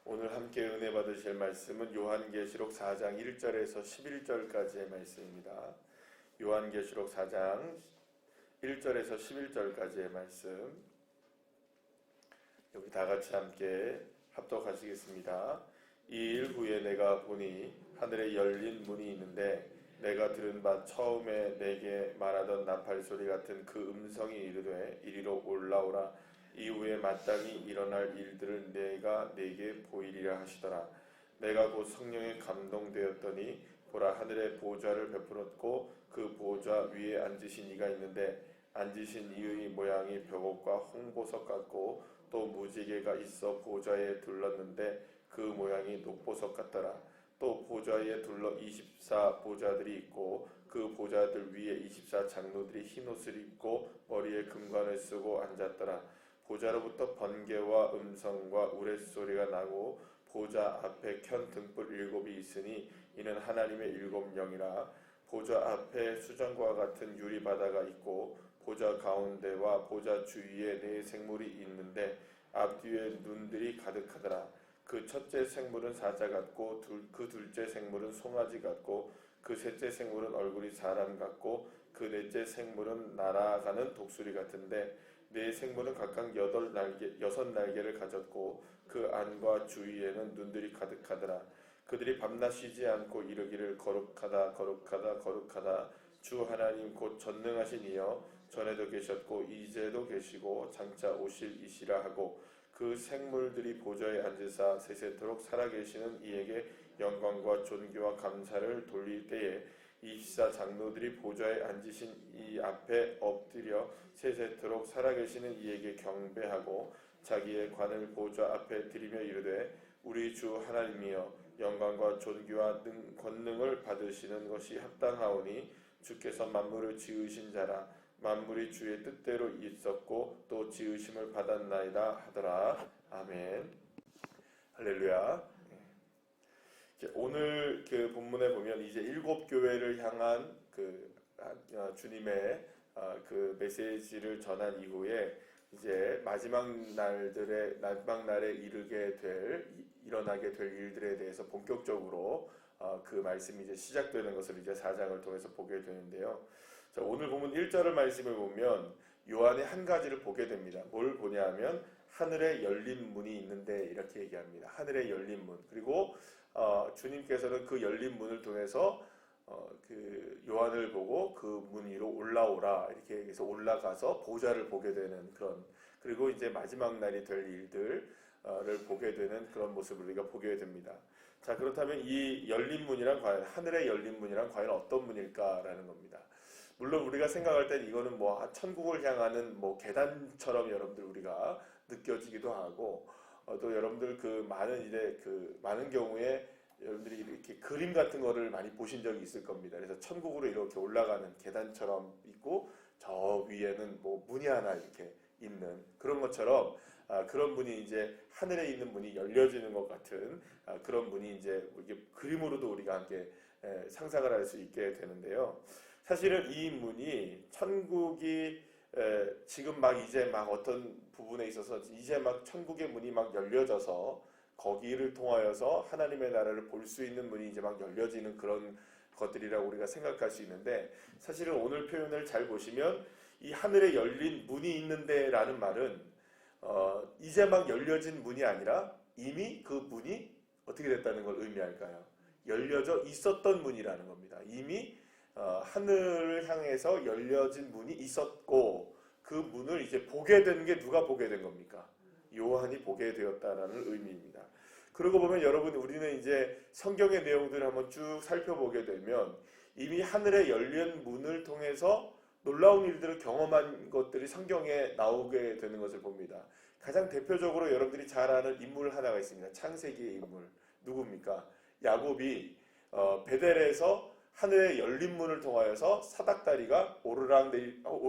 오늘 함께 은혜 받으실 말씀은 요한계시록 4장 1절에서 11절까지의 말씀입니다. 요한계시록 4장 1절에서 11절까지의 말씀, 여기 다 같이 함께 합독하시겠습니다. 이 일 후에 내가 보니 하늘에 열린 문이 있는데 내가 들은 바 처음에 내게 말하던 나팔 소리 같은 그 음성이 이르되 이리로 올라오라. 이후에 마땅히 일어날 일들을 내가 네게 보이리라 하시더라. 내가 곧 성령에 감동되었더니 보라, 하늘에 보좌를 베풀었고 그 보좌 위에 앉으신 이가 있는데 앉으신 이의 모양이 벽옥과 홍보석 같고 또 무지개가 있어 보좌에 둘렀는데 그 모양이 녹보석 같더라. 또 보좌에 둘러 24 보좌들이 있고 그 보좌들 위에 24 장로들이 흰옷을 입고 머리에 금관을 쓰고 앉았더라. 보좌로부터 번개와 음성과 우레소리가 나고 보좌 앞에 켠 등불 7이 있으니 이는 하나님의 7영이라. 보좌 앞에 수정과 같은 유리바다가 있고 보좌 가운데와 보좌 주위에 4 생물이 있는데 앞뒤에 눈들이 가득하더라. 그 첫째 생물은 사자 같고 그 둘째 생물은 송아지 같고 그 셋째 생물은 얼굴이 사람 같고 그 넷째 생물은 날아가는 독수리 같은데 4 생물은 각각 6날개를 가졌고 그 안과 주위에는 눈들이 가득하더라. 그들이 밤낮 쉬지 않고 이르기를 거룩하다 거룩하다 거룩하다 주 하나님 곧 전능하신 이여 전에도 계셨고 이제도 계시고 장차 오실 이시라 하고 그 생물들이 보좌에 앉으사 세세토록 살아계시는 이에게 영광과 존귀와 감사를 돌릴 때에 24 장로들이 보좌에 앉으신 이 앞에 엎드려 세세토록 살아계시는 이에게 경배하고 자기의 관을 보좌 앞에 드리며 이르되 우리 주 하나님이여 영광과 존귀와 권능을 받으시는 것이 합당하오니 주께서 만물을 지으신 자라. 만물이 주의 뜻대로 있었고 또 지으심을 받았나이다 하더라. 아멘. 할렐루야. 오늘 그 본문에 보면 이제 7 교회를 향한 그 주님의 그 메시지를 전한 이후에 이제 마지막 날에 일어나게 될 일들에 대해서 본격적으로 그 말씀이 이제 시작되는 것을 이제 4장을 통해서 보게 되는데요. 자, 오늘 보면 1절의 말씀을 보면 요한이 한 가지를 보게 됩니다. 뭘 보냐면 하늘에 열린 문이 있는데 이렇게 얘기합니다. 하늘에 열린 문. 그리고 주님께서는 그 열린 문을 통해서 그 요한을 보고 그 문 위로 올라오라 이렇게 해서 올라가서 보좌를 보게 되는 그런, 그리고 이제 마지막 날이 될 일들을 보게 되는 그런 모습을 우리가 보게 됩니다. 자, 그렇다면 이 열린 문이란 과연 하늘의 열린 문이란 과연 어떤 문일까라는 겁니다. 물론 우리가 생각할 땐 이거는 뭐 천국을 향하는 뭐 계단처럼 여러분들 우리가 느껴지기도 하고 또 여러분들 그 많은 경우에 여러분들이 이렇게 그림 같은 거를 많이 보신 적이 있을 겁니다. 그래서 천국으로 이렇게 올라가는 계단처럼 있고 저 위에는 뭐 문이 하나 이렇게 있는 그런 것처럼 그런 문이 이제 하늘에 있는 문이 열려지는 것 같은 그런 문이 이제 이게 그림으로도 우리가 함께 상상을 할 수 있게 되는데요. 사실은 이 문이 천국이 지금 이제 어떤 부분에 있어서 이제 천국의 문이 열려져서 거기를 통하여서 하나님의 나라를 볼 수 있는 문이 이제 열려지는 그런 것들이라고 우리가 생각할 수 있는데, 사실은 오늘 표현을 잘 보시면 이 하늘에 열린 문이 있는데 라는 말은 이제 열려진 문이 아니라 이미 그 문이 어떻게 됐다는 걸 의미할까요? 열려져 있었던 문이라는 겁니다. 이미 하늘을 향해서 열려진 문이 있었고 그 문을 이제 보게 된 게 누가 보게 된 겁니까? 요한이 보게 되었다라는 의미입니다. 그러고 보면 여러분, 우리는 이제 성경의 내용들을 한번 쭉 살펴보게 되면 이미 하늘에 열린 문을 통해서 놀라운 일들을 경험한 것들이 성경에 나오게 되는 것을 봅니다. 가장 대표적으로 여러분들이 잘 아는 인물 하나가 있습니다. 창세기의 인물. 누굽니까? 야곱이 베델에서 하늘의 열린 문을 통하여서 사닥다리가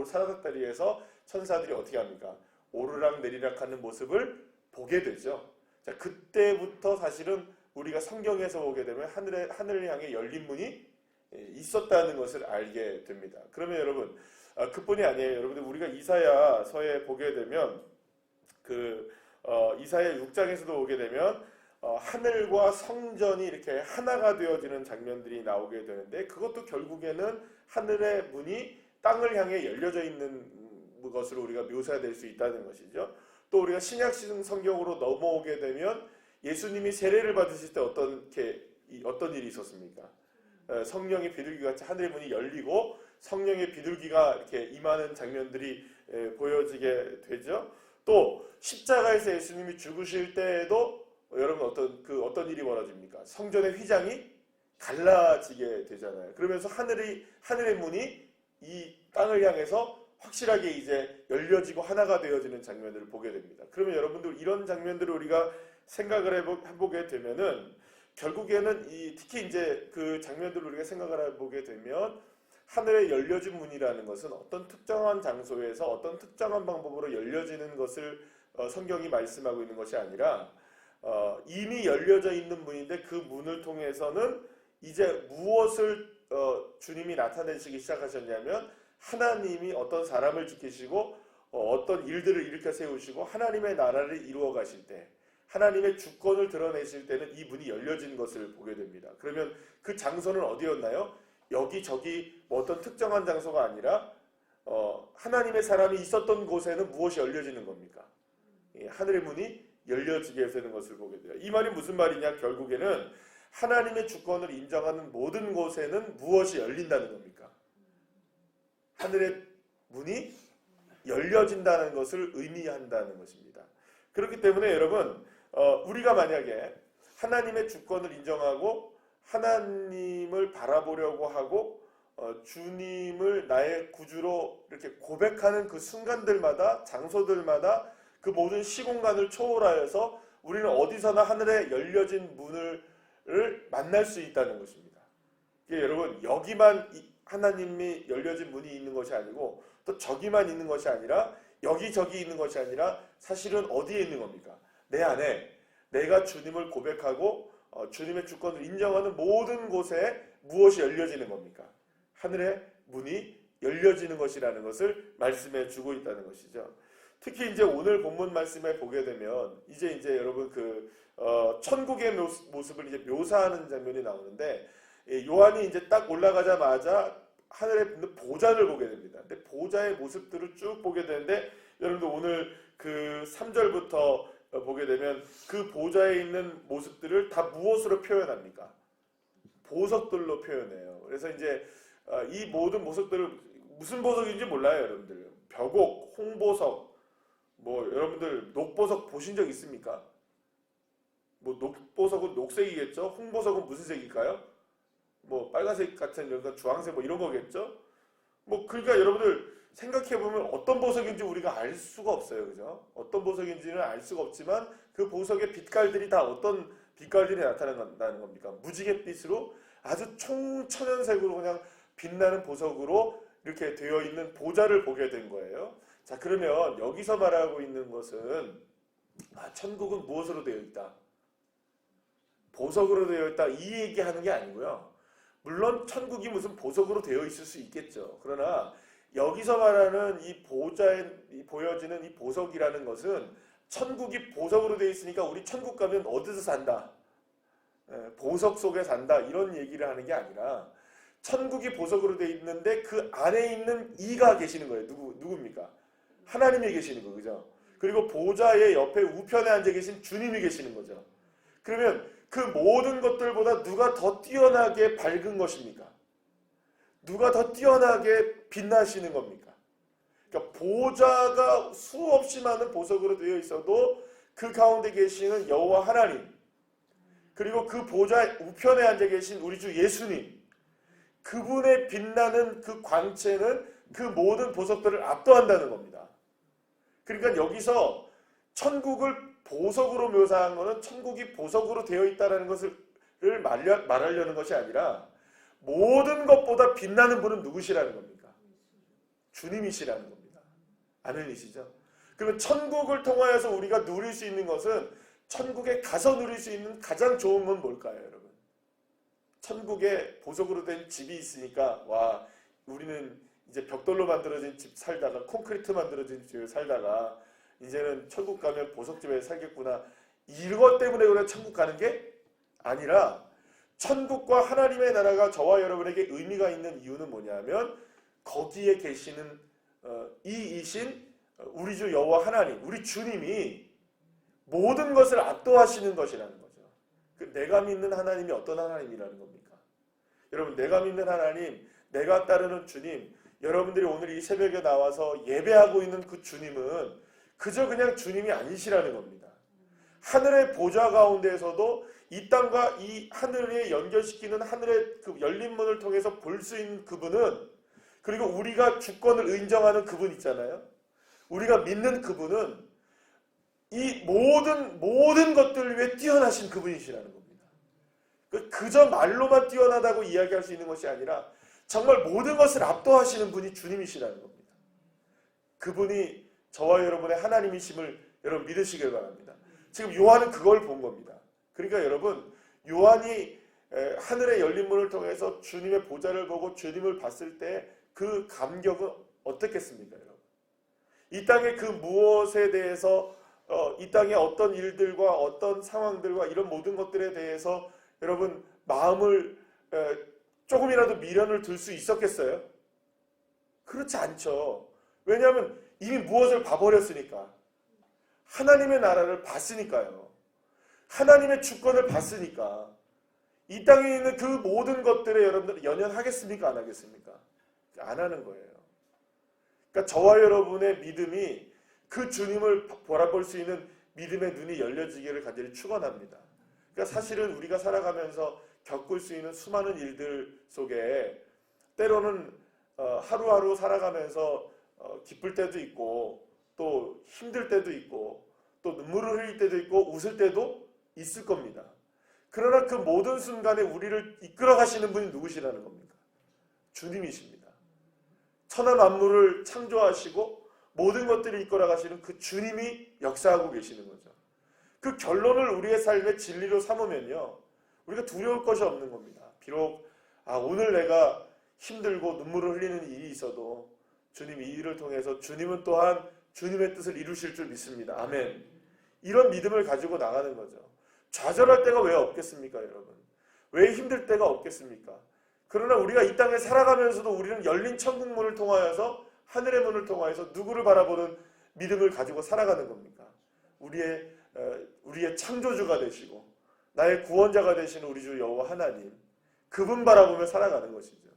사닥다리에서 천사들이 어떻게 합니까? 오르락 내리락 하는 모습을 보게 되죠. 자, 그때부터 사실은 우리가 성경에서 보게 되면 하늘을 향해 열린 문이 있었다는 것을 알게 됩니다. 그러면 여러분, 그뿐이 아니에요. 여러분들, 우리가 이사야서에 보게 되면 이사야 6장에서도 보게 되면 하늘과 성전이 이렇게 하나가 되어지는 장면들이 나오게 되는데, 그것도 결국에는 하늘의 문이 땅을 향해 열려져 있는 것으로 우리가 묘사될 수 있다는 것이죠. 또 우리가 신약 성경으로 넘어오게 되면 예수님이 세례를 받으실 때 어떤 일이 있었습니까? 성령의 비둘기같이 하늘의 문이 열리고 성령의 비둘기가 이렇게 임하는 장면들이 보여지게 되죠. 또 십자가에서 예수님이 죽으실 때에도 여러분 어떤 일이 벌어집니까? 성전의 휘장이 갈라지게 되잖아요. 그러면서 하늘의 문이 이 땅을 향해서 확실하게 이제 열려지고 하나가 되어지는 장면들을 보게 됩니다. 그러면 여러분들 이런 장면들을 우리가 생각을 해보게 되면은 결국에는 특히 이제 그 장면들을 우리가 생각을 해보게 되면 하늘에 열려진 문이라는 것은 어떤 특정한 장소에서 어떤 특정한 방법으로 열려지는 것을 성경이 말씀하고 있는 것이 아니라 이미 열려져 있는 문인데 그 문을 통해서는 이제 무엇을 주님이 나타내시기 시작하셨냐면 하나님이 어떤 사람을 지키시고 어떤 일들을 일으켜 세우시고 하나님의 나라를 이루어 가실 때 하나님의 주권을 드러내실 때는 이 문이 열려진 것을 보게 됩니다. 그러면 그 장소는 어디였나요? 여기저기 어떤 특정한 장소가 아니라 하나님의 사람이 있었던 곳에는 무엇이 열려지는 겁니까? 하늘의 문이 열려지게 되는 것을 보게 돼요. 이 말이 무슨 말이냐? 결국에는 하나님의 주권을 인정하는 모든 곳에는 무엇이 열린다는 겁니까? 하늘의 문이 열려진다는 것을 의미한다는 것입니다. 그렇기 때문에 여러분 우리가 만약에 하나님의 주권을 인정하고 하나님을 바라보려고 하고 주님을 나의 구주로 이렇게 고백하는 그 순간들마다 장소들마다 그 모든 시공간을 초월하여서 우리는 어디서나 하늘에 열려진 문을 만날 수 있다는 것입니다. 여러분 여기만 하나님이 열려진 문이 있는 것이 아니고 또 저기만 있는 것이 아니라 여기저기 있는 것이 아니라 사실은 어디에 있는 겁니까? 내 안에 내가 주님을 고백하고 주님의 주권을 인정하는 모든 곳에 무엇이 열려지는 겁니까? 하늘의 문이 열려지는 것이라는 것을 말씀해 주고 있다는 것이죠. 특히 이제 오늘 본문 말씀에 보게 되면 이제 여러분 천국의 모습을 이제 묘사하는 장면이 나오는데 요한이 이제 딱 올라가자마자 하늘에 있는 보좌를 보게 됩니다. 근데 보좌의 모습들을 쭉 보게 되는데 여러분들 오늘 그 3절부터 보게 되면 그 보좌에 있는 모습들을 다 무엇으로 표현합니까? 보석들로 표현해요. 그래서 이제 이 모든 보석들을 무슨 보석인지 몰라요, 여러분들. 벽옥, 홍보석, 여러분들 녹보석 보신 적 있습니까? 녹보석은 녹색이겠죠? 홍보석은 무슨 색일까요? 빨간색 같은 그러니까 주황색 이런 거겠죠? 그러니까 여러분들 생각해보면 어떤 보석인지 우리가 알 수가 없어요. 그죠? 어떤 보석인지는 알 수가 없지만 그 보석의 빛깔들이 다 어떤 빛깔들이 나타난다는 겁니까? 무지갯빛으로 아주 총천연색으로 그냥 빛나는 보석으로 이렇게 되어 있는 보좌를 보게 된 거예요. 자, 그러면 여기서 말하고 있는 것은 천국은 무엇으로 되어 있다? 보석으로 되어 있다 이 얘기하는 게 아니고요. 물론 천국이 무슨 보석으로 되어 있을 수 있겠죠. 그러나 여기서 말하는 이 보좌에 보여지는 이 보석이라는 것은 천국이 보석으로 되어 있으니까 우리 천국 가면 어디서 산다? 보석 속에 산다 이런 얘기를 하는 게 아니라 천국이 보석으로 되어 있는데 그 안에 있는 이가 계시는 거예요. 누굽니까? 하나님이 계시는 거, 그죠? 그리고 보좌의 옆에 우편에 앉아 계신 주님이 계시는 거죠. 그러면 그 모든 것들보다 누가 더 뛰어나게 밝은 것입니까? 누가 더 뛰어나게 빛나시는 겁니까? 그러니까 보좌가 수없이 많은 보석으로 되어 있어도 그 가운데 계시는 여호와 하나님, 그리고 그 보좌 우편에 앉아 계신 우리 주 예수님, 그분의 빛나는 그 광채는 그 모든 보석들을 압도한다는 겁니다. 그러니까 여기서 천국을 보석으로 묘사한 것은 천국이 보석으로 되어 있다는 것을 말하려는 것이 아니라 모든 것보다 빛나는 분은 누구시라는 겁니까? 주님이시라는 겁니다. 아멘이시죠? 그러면 천국을 통하여서 우리가 누릴 수 있는 것은 천국에 가서 누릴 수 있는 가장 좋은 건 뭘까요, 여러분? 천국에 보석으로 된 집이 있으니까 우리는 이제 벽돌로 만들어진 집 살다가 콘크리트 만들어진 집에 살다가 이제는 천국 가면 보석집에 살겠구나 이것 때문에 우리가 천국 가는 게 아니라 천국과 하나님의 나라가 저와 여러분에게 의미가 있는 이유는 뭐냐면 거기에 계시는 이이신 우리 주 여호와 하나님, 우리 주님이 모든 것을 압도하시는 것이라는 거죠. 내가 믿는 하나님이 어떤 하나님이라는 겁니까? 여러분, 내가 믿는 하나님, 내가 따르는 주님, 여러분들이 오늘 이 새벽에 나와서 예배하고 있는 그 주님은 그저 그냥 주님이 아니시라는 겁니다. 하늘의 보좌 가운데에서도 이 땅과 이 하늘에 연결시키는 하늘의 그 열린 문을 통해서 볼 수 있는 그분은, 그리고 우리가 주권을 인정하는 그분 있잖아요. 우리가 믿는 그분은 이 모든 것들 위해 뛰어나신 그분이시라는 겁니다. 그저 말로만 뛰어나다고 이야기할 수 있는 것이 아니라 정말 모든 것을 압도하시는 분이 주님이시라는 겁니다. 그분이 저와 여러분의 하나님이심을 여러분 믿으시길 바랍니다. 지금 요한은 그걸 본 겁니다. 그러니까 여러분, 요한이 하늘의 열린 문을 통해서 주님의 보좌를 보고 주님을 봤을 때 그 감격은 어떻겠습니까, 여러분? 이 땅의 그 무엇에 대해서 이 땅의 어떤 일들과 어떤 상황들과 이런 모든 것들에 대해서 여러분 마음을 조금이라도 미련을 둘 수 있었겠어요? 그렇지 않죠. 왜냐하면 이미 무엇을 봐버렸으니까. 하나님의 나라를 봤으니까요. 하나님의 주권을 봤으니까. 이 땅에 있는 그 모든 것들에 여러분들 연연하겠습니까? 안 하겠습니까? 안 하는 거예요. 그러니까 저와 여러분의 믿음이 그 주님을 바라볼 수 있는 믿음의 눈이 열려지기를 간절히 축원합니다. 그러니까 사실은 우리가 살아가면서 겪을 수 있는 수많은 일들 속에 때로는 하루하루 살아가면서 기쁠 때도 있고 또 힘들 때도 있고 또 눈물을 흘릴 때도 있고 웃을 때도 있을 겁니다. 그러나 그 모든 순간에 우리를 이끌어 가시는 분이 누구시라는 겁니까? 주님이십니다. 천하 만물을 창조하시고 모든 것들을 이끌어 가시는 그 주님이 역사하고 계시는 거죠. 그 결론을 우리의 삶의 진리로 삼으면요, 우리가 두려울 것이 없는 겁니다. 비록 오늘 내가 힘들고 눈물을 흘리는 일이 있어도 주님 이 일을 통해서 주님은 또한 주님의 뜻을 이루실 줄 믿습니다. 아멘. 이런 믿음을 가지고 나가는 거죠. 좌절할 때가 왜 없겠습니까, 여러분? 왜 힘들 때가 없겠습니까? 그러나 우리가 이 땅에 살아가면서도 우리는 열린 천국 문을 통하여서, 하늘의 문을 통하여서 누구를 바라보는 믿음을 가지고 살아가는 겁니까? 우리의 창조주가 되시고 나의 구원자가 되시는 우리 주 여호와 하나님, 그분 바라보며 살아가는 것이죠.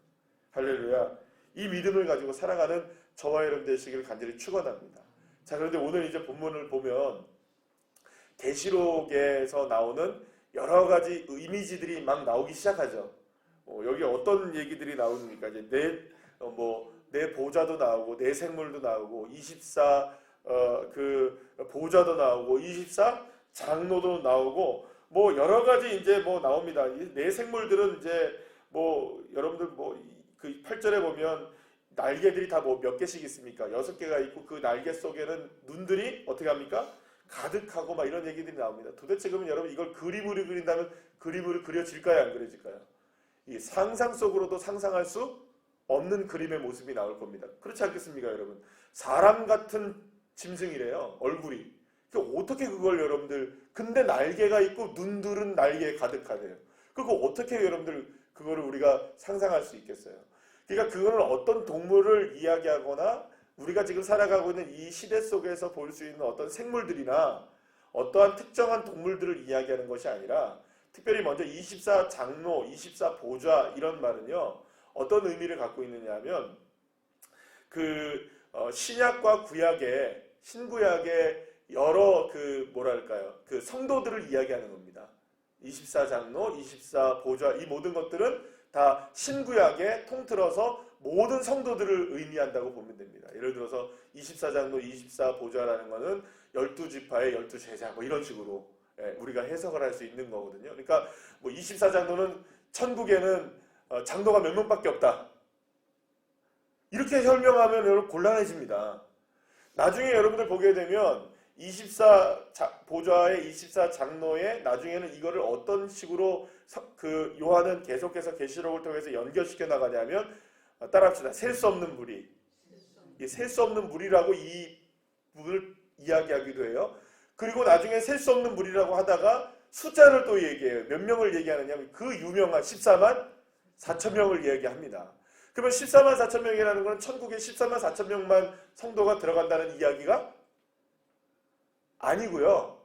할렐루야. 이 믿음을 가지고 살아가는 저와 여러분 되시기를 간절히 축원합니다. 자, 그런데 오늘 이제 본문을 보면 계시록에서 나오는 여러 가지 이미지들이 막 나오기 시작하죠. 여기 어떤 얘기들이 나옵니까? 이제 내 보좌도 나오고 내 생물도 나오고 24 그 보좌도 나오고 24 장로도 나오고 뭐 여러 가지 이제 뭐 나옵니다. 내 생물들은 이제 뭐 여러분들 뭐 그 8절에 보면 날개들이 다 뭐 몇 개씩 있습니까? 6개가 있고 그 날개 속에는 눈들이 어떻게 합니까? 가득하고 막 이런 얘기들이 나옵니다. 도대체 그러면 여러분 이걸 그림으로 그린다면 그림으로 그려질까요? 안 그려질까요? 이 상상 속으로도 상상할 수 없는 그림의 모습이 나올 겁니다. 그렇지 않겠습니까, 여러분? 사람 같은 짐승이래요, 얼굴이. 어떻게 그걸 여러분들, 근데 날개가 있고 눈들은 날개에 가득하대요. 그거 어떻게 여러분들 그거를 우리가 상상할 수 있겠어요? 그러니까 그거는 어떤 동물을 이야기하거나 우리가 지금 살아가고 있는 이 시대 속에서 볼 수 있는 어떤 생물들이나 어떠한 특정한 동물들을 이야기하는 것이 아니라, 특별히 먼저 24 장로, 24 보좌 이런 말은요, 어떤 의미를 갖고 있느냐 하면 신약과 구약의, 신구약의 여러 그 성도들을 이야기하는 겁니다. 24 장로, 24 보좌, 이 모든 것들은 다 신구약에 통틀어서 모든 성도들을 의미한다고 보면 됩니다. 예를 들어서 24 장로, 24 보좌라는 것은 12지파의 12제자 뭐 이런 식으로 우리가 해석을 할 수 있는 거거든요. 그러니까 뭐 24 장로는 천국에는 장로가 몇 명밖에 없다, 이렇게 설명하면 여러분 곤란해집니다. 나중에 여러분들 보게 되면 24 보좌의 24 장로의 나중에는 이거를 어떤 식으로 그 요한은 계속해서 계시록을 통해서 연결시켜 나가냐면, 따라합시다. 셀 수 없는 무리. 셀 수 없는 무리라고 이 부분을 이야기하기도 해요. 그리고 나중에 셀 수 없는 무리라고 하다가 숫자를 또 얘기해요. 몇 명을 얘기하느냐면 그 유명한 14만 4천 명을 이야기합니다. 그러면 14만 4천 명이라는 건 천국에 14만 4천 명만 성도가 들어간다는 이야기가 아니고요.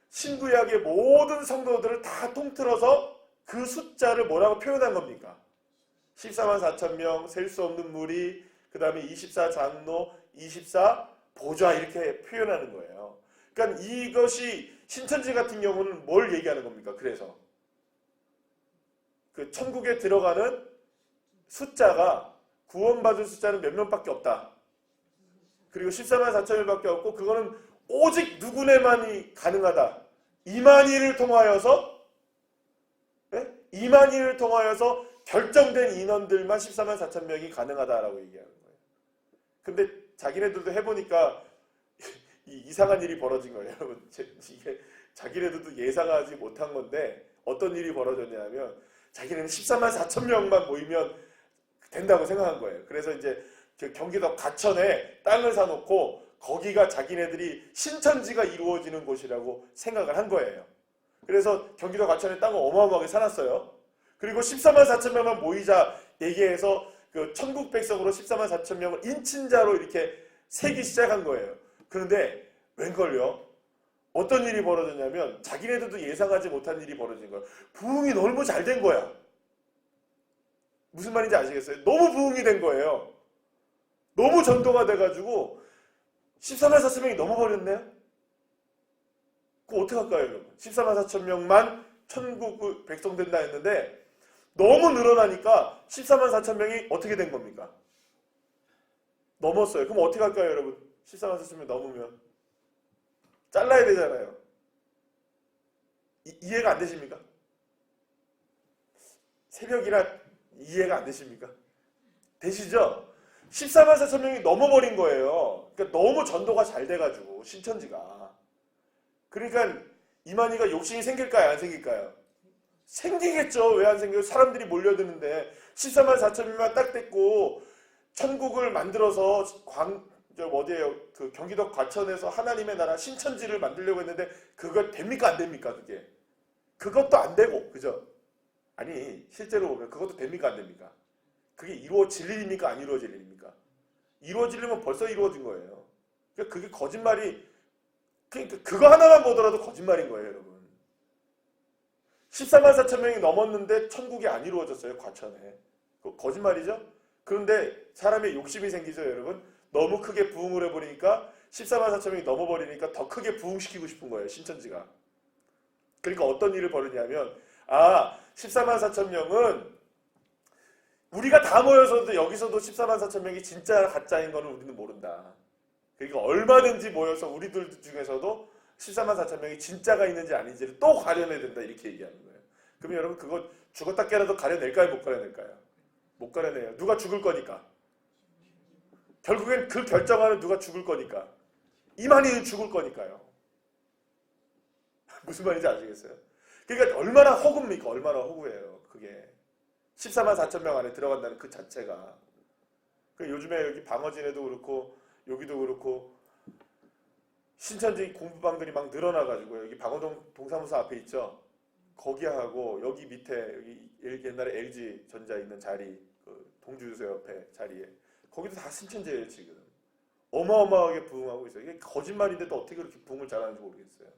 신구약의 모든 성도들을 다 통틀어서 그 숫자를 뭐라고 표현한 겁니까? 14만 4천 명, 셀 수 없는 무리, 그 다음에 24장로, 24보좌 이렇게 표현하는 거예요. 그러니까 이것이 신천지 같은 경우는 뭘 얘기하는 겁니까? 그래서 그 천국에 들어가는 숫자가 구원받을 숫자는 몇 명밖에 없다. 그리고 14만 4천 명밖에 없고 그거는 오직 누구네만이 가능하다. 이만희를 통하여서 이만희를 통하여서 결정된 인원들만 14만 4천 명이 가능하다라고 얘기하는 거예요. 근데 자기네들도 해보니까 이상한 일이 벌어진 거예요. 여러분, 이게 자기네들도 예상하지 못한 건데 어떤 일이 벌어졌냐면 자기네는 14만 4천 명만 모이면 된다고 생각한 거예요. 그래서 이제 경기도 과천에 땅을 사놓고 거기가 자기네들이 신천지가 이루어지는 곳이라고 생각을 한 거예요. 그래서 경기도 과천에 땅을 어마어마하게 사놨어요. 그리고 14만 4천 명만 모이자 얘기해서 그 천국 백성으로 14만 4천 명을 인친자로 이렇게 세기 시작한 거예요. 그런데 웬걸요? 어떤 일이 벌어졌냐면 자기네들도 예상하지 못한 일이 벌어진 거예요. 부흥이 너무 잘 된 거야. 무슨 말인지 아시겠어요? 너무 부흥이 된 거예요. 너무 전도가 돼가지고 14만 4천 명이 넘어버렸네요. 그거 어떡할까요, 여러분? 14만 4천 명만 천국 백성 된다 했는데 너무 늘어나니까 14만 4천 명이 어떻게 된 겁니까? 넘었어요. 그럼 어떻게 할까요, 여러분? 14만 4천 명 넘으면 잘라야 되잖아요. 이해가 안 되십니까? 새벽이라 이해가 안 되십니까? 되시죠? 14만 4천 명이 넘어버린 거예요. 그러니까 너무 전도가 잘 돼가지고 신천지가. 그러니까 이만희가 욕심이 생길까요? 안 생길까요? 생기겠죠. 왜 안 생겨요? 사람들이 몰려드는데 14만 4천 명만 딱 됐고 천국을 만들어서 어디에요? 그 경기도 과천에서 하나님의 나라 신천지를 만들려고 했는데 그거 됩니까? 안 됩니까? 그것도 안 되고, 그죠? 아니 실제로 보면 그것도 됩니까? 안 됩니까? 그게 이루어질 일입니까? 안 이루어질 일입니까? 이루어지려면 벌써 이루어진 거예요. 그러니까 그게 거짓말이, 그러니까 그거 하나만 보더라도 거짓말인 거예요, 여러분. 14만 4천 명이 넘었는데 천국이 안 이루어졌어요, 과천에. 그거 거짓말이죠? 그런데 사람의 욕심이 생기죠, 여러분. 너무 크게 부흥을 해버리니까 14만 4천 명이 넘어버리니까 더 크게 부흥시키고 싶은 거예요, 신천지가. 그러니까 어떤 일을 벌이냐면 14만 4천 명은 우리가 다 모여서도 여기서도 14만 4천 명이 진짜 가짜인 거는 우리는 모른다. 그러니까 얼마든지 모여서 우리들 중에서도 14만 4천 명이 진짜가 있는지 아닌지를 또 가려내야 된다 이렇게 얘기하는 거예요. 그럼 여러분 그거 죽었다 깨라도 가려낼까요? 못 가려낼까요? 못 가려내요. 누가 죽을 거니까. 결국엔 그 결정하는 누가 죽을 거니까. 이만희는 죽을 거니까요. 무슨 말인지 아시겠어요? 그러니까 얼마나 허구입니까? 얼마나 허구예요. 그게 14만 4천 명 안에 들어간다는 그 자체가. 요즘에 여기 방어진에도 그렇고 여기도 그렇고 신천지 공부방들이 막 늘어나가지고 여기 방어동 동사무소 앞에 있죠. 거기하고 여기 밑에 여기 옛날에 LG 전자 있는 자리 그 동주유소 옆에 자리에 거기도 다 신천지예요 지금. 어마어마하게 부흥하고 있어요. 이게 거짓말인데도 어떻게 그렇게 부흥을 잘하는지 모르겠어요.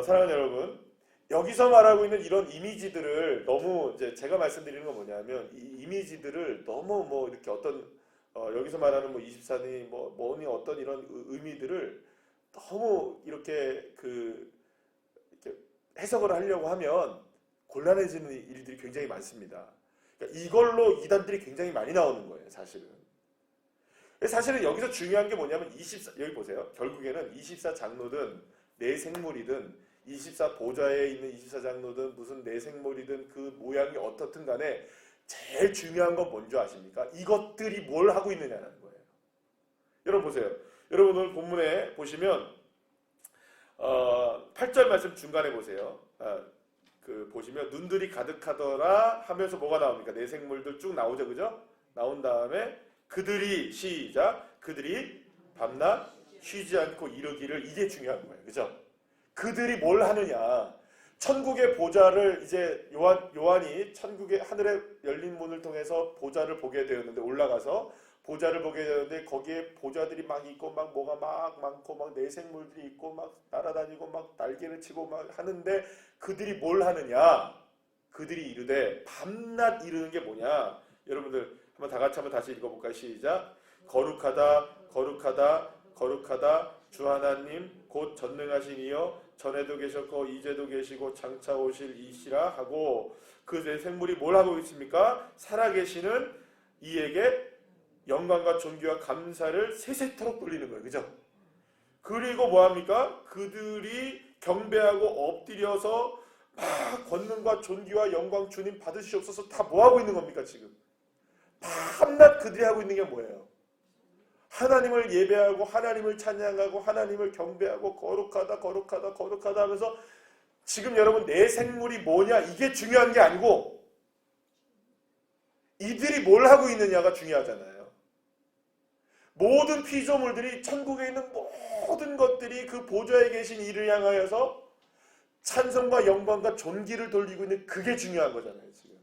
사랑하는 여러분, 여기서 말하고 있는 이런 이미지들을 너무 이제 제가 말씀드리는 건 뭐냐면 이 이미지들을 너무 뭐 이렇게 어떤 여기서 말하는 뭐 24니 뭐니 어떤 이런 의미들을 너무 이렇게 이렇게 해석을 하려고 하면 곤란해지는 일들이 굉장히 많습니다. 그러니까 이걸로 이단들이 굉장히 많이 나오는 거예요, 사실은. 사실은 여기서 중요한 게 뭐냐면 여기 보세요. 결국에는 24장로든 내생물이든 24보좌에 있는 24장로든 무슨 내생물이든 그 모양이 어떻든 간에 제일 중요한 건 뭔지 아십니까? 이것들이 뭘 하고 있느냐는 거예요. 여러분 보세요. 여러분 오늘 본문에 보시면 8절 말씀 중간에 보세요. 보시면 눈들이 가득하더라 하면서 뭐가 나옵니까? 내생물들 쭉 나오죠. 그죠? 나온 다음에 그들이 시작. 그들이 밤낮 쉬지 않고 이루기를, 이게 중요한 거예요. 그죠? 그들이 뭘 하느냐. 천국의 보좌를 이제 요한이 천국의 하늘의 열린 문을 통해서 보좌를 보게 되었는데, 올라가서 보좌를 보게 되었는데 거기에 보좌들이 막 있고 막 뭐가 막 많고 막 내생물들이 있고 막 날아다니고 막 날개를 치고 막 하는데, 그들이 뭘 하느냐. 그들이 이르되, 밤낮 이르는 게 뭐냐. 여러분들 한번 다 같이 한번 다시 읽어볼까요? 시작. 거룩하다 거룩하다 거룩하다 주 하나님 곧 전능하신 이여, 전에도 계셨고 이제도 계시고 장차 오실 이시라 하고, 그 내생물이 뭘 하고 있습니까? 살아계시는 이에게 영광과 존귀와 감사를 세세토록 돌리는 거예요. 그죠? 그리고 뭐합니까? 그들이 경배하고 엎드려서 막 권능과 존귀와 영광 주님 받으시옵소서, 다 뭐하고 있는 겁니까? 지금 밤낮 그들이 하고 있는 게 뭐예요? 하나님을 예배하고 하나님을 찬양하고 하나님을 경배하고 거룩하다 거룩하다 거룩하다 하면서, 지금 여러분 내 생물이 뭐냐 이게 중요한 게 아니고 이들이 뭘 하고 있느냐가 중요하잖아요. 모든 피조물들이, 천국에 있는 모든 것들이 그 보좌에 계신 이를 향하여서 찬송과 영광과 존귀를 돌리고 있는, 그게 중요한 거잖아요. 지금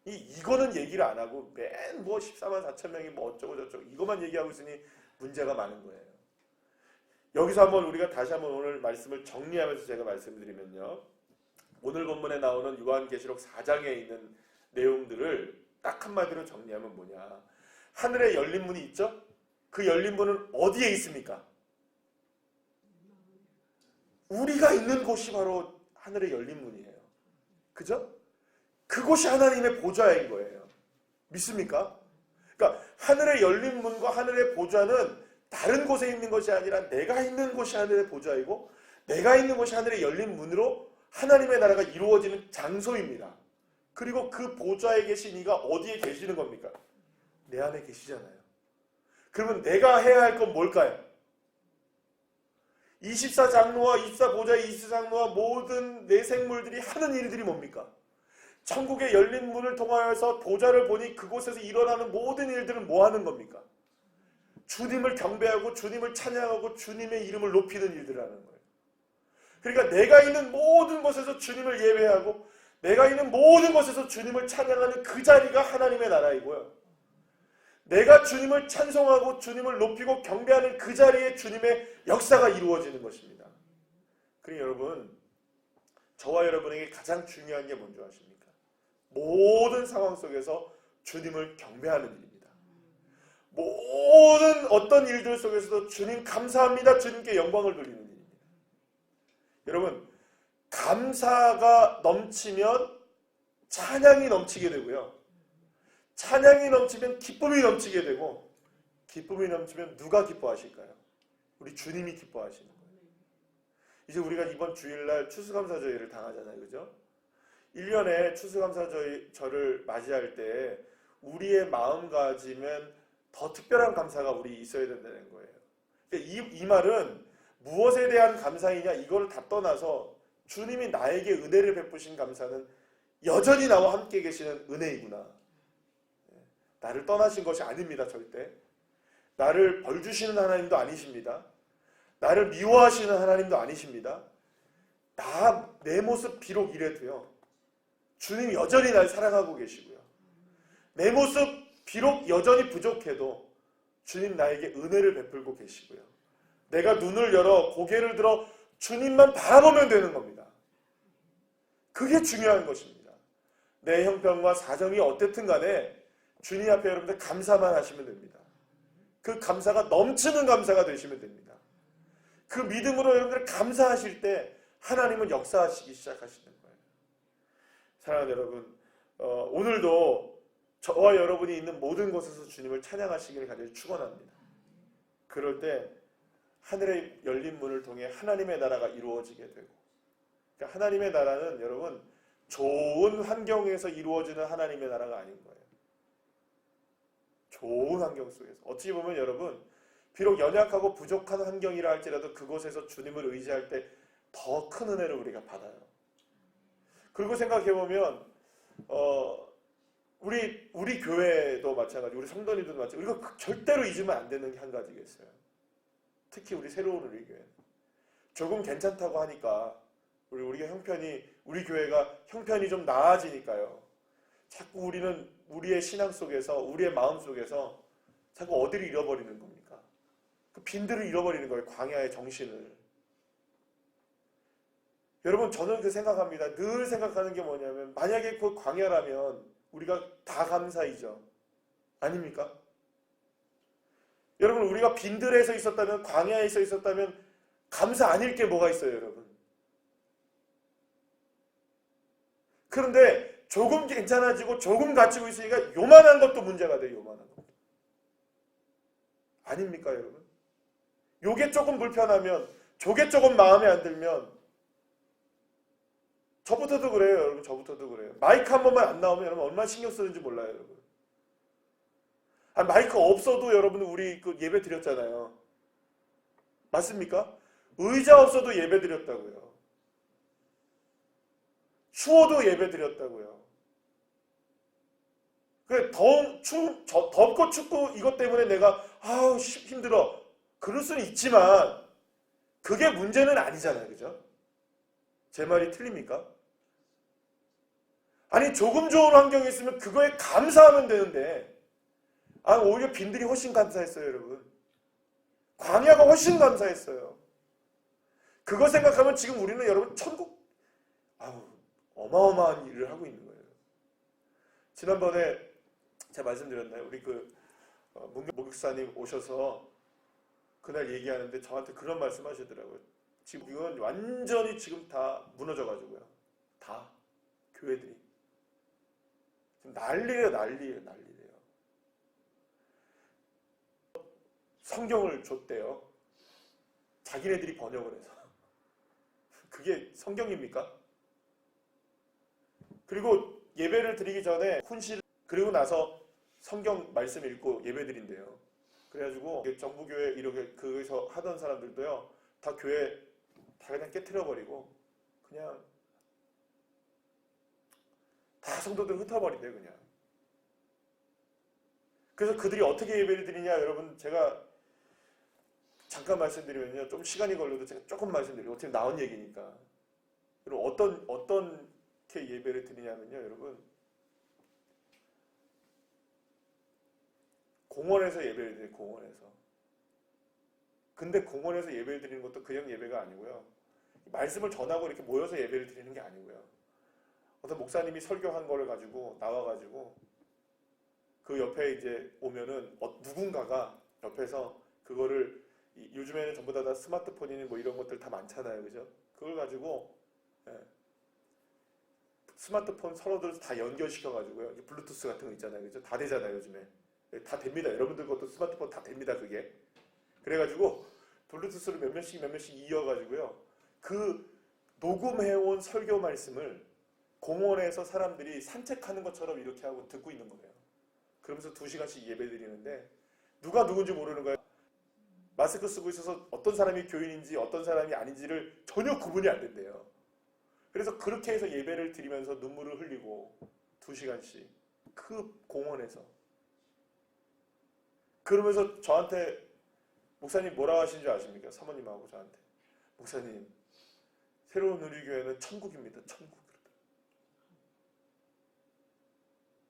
이거는 얘기를 안 하고 맨 뭐 14만 4천 명이 뭐 어쩌고 저쩌고 이것만 얘기하고 있으니 문제가 많은 거예요. 여기서 한번 우리가 다시 한번 오늘 말씀을 정리하면서 제가 말씀드리면요, 오늘 본문에 나오는 요한계시록 4장에 있는 내용들을 딱 한마디로 정리하면 뭐냐. 하늘에 열린 문이 있죠? 그 열린 문은 어디에 있습니까? 우리가 있는 곳이 바로 하늘에 열린 문이에요. 그죠? 그곳이 하나님의 보좌인 거예요. 믿습니까? 그러니까 하늘의 열린 문과 하늘의 보좌는 다른 곳에 있는 것이 아니라 내가 있는 곳이 하늘의 보좌이고, 내가 있는 곳이 하늘의 열린 문으로 하나님의 나라가 이루어지는 장소입니다. 그리고 그 보좌에 계신 이가 어디에 계시는 겁니까? 내 안에 계시잖아요. 그러면 내가 해야 할 건 뭘까요? 24장로와 24보좌의 24장로와 모든 내생물들이 하는 일들이 뭡니까? 천국의 열린 문을 통하여서 보좌를 보니 그곳에서 일어나는 모든 일들은 뭐 하는 겁니까? 주님을 경배하고 주님을 찬양하고 주님의 이름을 높이는 일들을 하는 거예요. 그러니까 내가 있는 모든 곳에서 주님을 예배하고 내가 있는 모든 곳에서 주님을 찬양하는 그 자리가 하나님의 나라이고요. 내가 주님을 찬송하고 주님을 높이고 경배하는 그 자리에 주님의 역사가 이루어지는 것입니다. 그러니 여러분, 저와 여러분에게 가장 중요한 게 뭔지 아십니까? 모든 상황 속에서 주님을 경배하는 일입니다. 모든 어떤 일들 속에서도 주님 감사합니다, 주님께 영광을 돌리는 일입니다. 여러분, 감사가 넘치면 찬양이 넘치게 되고요, 찬양이 넘치면 기쁨이 넘치게 되고, 기쁨이 넘치면 누가 기뻐하실까요? 우리 주님이 기뻐하시는 거예요. 이제 우리가 이번 주일날 추수감사절을 당하잖아요. 그죠? 1년에 추수감사절을 맞이할 때 우리의 마음가짐은 더 특별한 감사가 우리 있어야 된다는 거예요. 그러니까 이 말은 무엇에 대한 감사이냐 이거를 다 떠나서 주님이 나에게 은혜를 베푸신 감사는 여전히 나와 함께 계시는 은혜이구나. 나를 떠나신 것이 아닙니다. 절대. 나를 벌주시는 하나님도 아니십니다. 나를 미워하시는 하나님도 아니십니다. 내 모습 비록 이래도요, 주님이 여전히 날 사랑하고 계시고요, 내 모습 비록 여전히 부족해도 주님 나에게 은혜를 베풀고 계시고요, 내가 눈을 열어 고개를 들어 주님만 바라보면 되는 겁니다. 그게 중요한 것입니다. 내 형편과 사정이 어땠든 간에 주님 앞에 여러분들 감사만 하시면 됩니다. 그 감사가 넘치는 감사가 되시면 됩니다. 그 믿음으로 여러분들 감사하실 때 하나님은 역사하시기 시작하시는 거예요. 사랑하는 여러분, 오늘도 저와 여러분이 있는 모든 곳에서 주님을 찬양하시기를 간절히 축원합니다. 그럴 때 하늘의 열린 문을 통해 하나님의 나라가 이루어지게 되고, 그러니까 하나님의 나라는 여러분 좋은 환경에서 이루어지는 하나님의 나라가 아닌 거예요. 좋은 환경 속에서, 어찌 보면 여러분 비록 연약하고 부족한 환경이라 할지라도 그곳에서 주님을 의지할 때 더 큰 은혜를 우리가 받아요. 그리고 생각해보면 우리 교회도 마찬가지, 우리 성도님들도 마찬가지, 우리가 절대로 잊으면 안 되는 한 가지가 있어요. 특히 우리 새로운 우리 교회 조금 괜찮다고 하니까 우리가 우리 교회가 형편이 좀 나아지니까요. 자꾸 우리는 우리의 신앙 속에서 우리의 마음 속에서 자꾸 어디를 잃어버리는 겁니까? 그 빈들을 잃어버리는 거예요. 광야의 정신을. 여러분 저는 그 생각합니다. 늘 생각하는 게 뭐냐면 만약에 그 광야라면 우리가 다 감사이죠. 아닙니까? 여러분 우리가 빈들에서 있었다면 광야에서 있었다면 감사 아닐 게 뭐가 있어요 여러분. 그런데 조금 괜찮아지고 조금 갖추고 있으니까 요만한 것도 문제가 돼요. 요만한 것. 아닙니까 여러분? 요게 조금 불편하면 저게 조금 마음에 안 들면 저부터도 그래요 여러분. 저부터도 그래요. 마이크 한 번만 안 나오면 여러분 얼마나 신경 쓰는지 몰라요 여러분. 마이크 없어도 여러분 우리 그 예배 드렸잖아요. 맞습니까? 의자 없어도 예배 드렸다고요. 추워도 예배 드렸다고요. 그래 덥고 춥고 이것 때문에 내가 아우 힘들어. 그럴 수는 있지만 그게 문제는 아니잖아요. 그죠? 제 말이 틀립니까? 아니 조금 좋은 환경이 있으면 그거에 감사하면 되는데 오히려 빈들이 훨씬 감사했어요 여러분. 광야가 훨씬 감사했어요. 그거 생각하면 지금 우리는 여러분 천국 어마어마한 일을 하고 있는 거예요. 지난번에 제가 말씀드렸나요? 우리 목육사님 오셔서 그날 얘기하는데 저한테 그런 말씀 하시더라고요. 지금 이건 완전히 지금 다 무너져가지고요. 다 교회들이 지금 난리래요. 성경을 줬대요. 자기네들이 번역을 해서. 그게 성경입니까? 그리고 예배를 드리기 전에 훈시를 그리고 나서 성경 말씀 읽고 예배 드린대요. 그래가지고 정부교회 이렇게 거기서 하던 사람들도요. 다 교회 다 그냥 깨트려버리고 그냥 다 성도들 흩어버린대요. 그냥. 그래서 그들이 어떻게 예배를 드리냐 여러분 제가 잠깐 말씀드리면요. 좀 시간이 걸려도 제가 조금 말씀드리고 어떻게 나온 얘기니까. 그리고 어떻게 예배를 드리냐면요. 여러분 공원에서 예배를 드려요. 공원에서. 근데 공원에서 예배를 드리는 것도 그냥 예배가 아니고요. 말씀을 전하고 이렇게 모여서 예배를 드리는 게 아니고요. 어떤 목사님이 설교한 거를 가지고 나와가지고 그 옆에 이제 오면은 누군가가 옆에서 그거를 요즘에는 전부 다 스마트폰이니 뭐 이런 것들 다 많잖아요. 그죠? 그걸 가지고 스마트폰 서로들 다 연결시켜가지고요. 블루투스 같은 거 있잖아요. 그죠? 다 되잖아요. 요즘에. 다 됩니다. 여러분들 것도 스마트폰 다 됩니다. 그게. 그래가지고 블루투스를 몇 명씩 이어가지고요. 그 녹음해온 설교 말씀을 공원에서 사람들이 산책하는 것처럼 이렇게 하고 듣고 있는 거예요. 그러면서 2시간씩 예배 드리는데 누가 누군지 모르는 거예요. 마스크 쓰고 있어서 어떤 사람이 교인인지 어떤 사람이 아닌지를 전혀 구분이 안 된대요. 그래서 그렇게 해서 예배를 드리면서 눈물을 흘리고 2시간씩 그 공원에서 그러면서 저한테 목사님 뭐라고 하신 줄 아십니까? 사모님하고 저한테 목사님 새로운 우리교회는 천국입니다. 천국.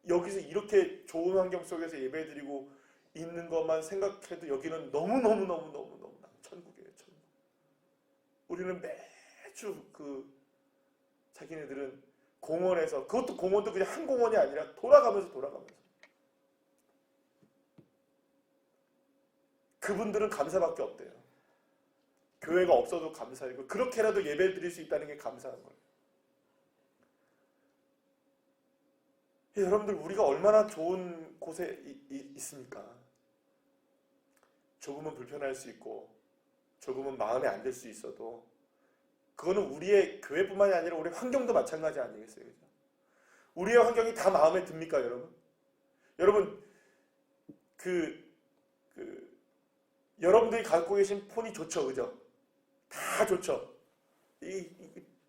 여기서 이렇게 좋은 환경 속에서 예배드리고 있는 것만 생각해도 여기는 너무너무 천국이에요. 천국. 우리는 매주 자기네들은 공원에서 그것도 공원도 그냥 한 공원이 아니라 돌아가면서 그분들은 감사밖에 없대요. 교회가 없어도 감사이고 그렇게라도 예배를 드릴 수 있다는 게 감사한 거예요. 여러분들 우리가 얼마나 좋은 곳에 있습니까? 조금은 불편할 수 있고 조금은 마음에 안 들 수 있어도 그거는 우리의 교회뿐만이 아니라 우리 환경도 마찬가지 아니겠어요? 그죠? 우리의 환경이 다 마음에 듭니까 여러분? 여러분 여러분들이 갖고 계신 폰이 좋죠, 그죠? 다 좋죠.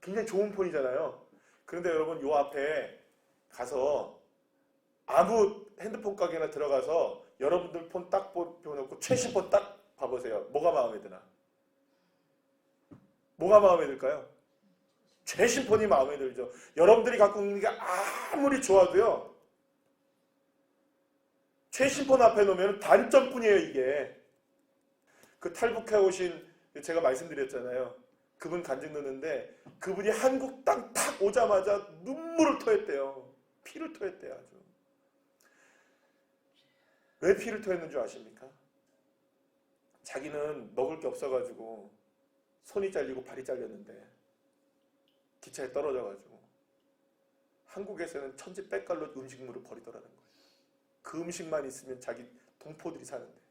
굉장히 좋은 폰이잖아요. 그런데 여러분 요 앞에 가서 아무 핸드폰 가게나 들어가서 여러분들 폰 딱 보내놓고 최신 폰 딱 봐보세요. 뭐가 마음에 드나? 뭐가 마음에 들까요? 최신폰이 마음에 들죠. 여러분들이 갖고 있는 게 아무리 좋아도요. 최신폰 앞에 놓으면 단점뿐이에요, 이게. 그 탈북해 오신 제가 말씀드렸잖아요. 그분 간증 듣는데 그분이 한국 땅 탁 오자마자 눈물을 토했대요. 피를 토했대요, 아주. 왜 피를 토했는 줄 아십니까? 자기는 먹을 게 없어가지고 손이 잘리고 발이 잘렸는데 기차에 떨어져가지고 한국에서는 천지백갈로 음식물을 버리더라는 거예요. 그 음식만 있으면 자기 동포들이 사는데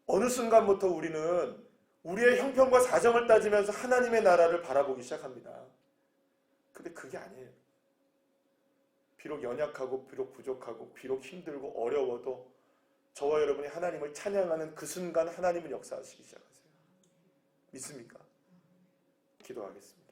어느 순간부터 우리는 우리의 형편과 사정을 따지면서 하나님의 나라를 바라보기 시작합니다. 근데 그게 아니에요. 비록 연약하고 비록 부족하고 비록 힘들고 어려워도 저와 여러분이 하나님을 찬양하는 그 순간 하나님은 역사하시기 시작하세요. 믿습니까? 기도하겠습니다.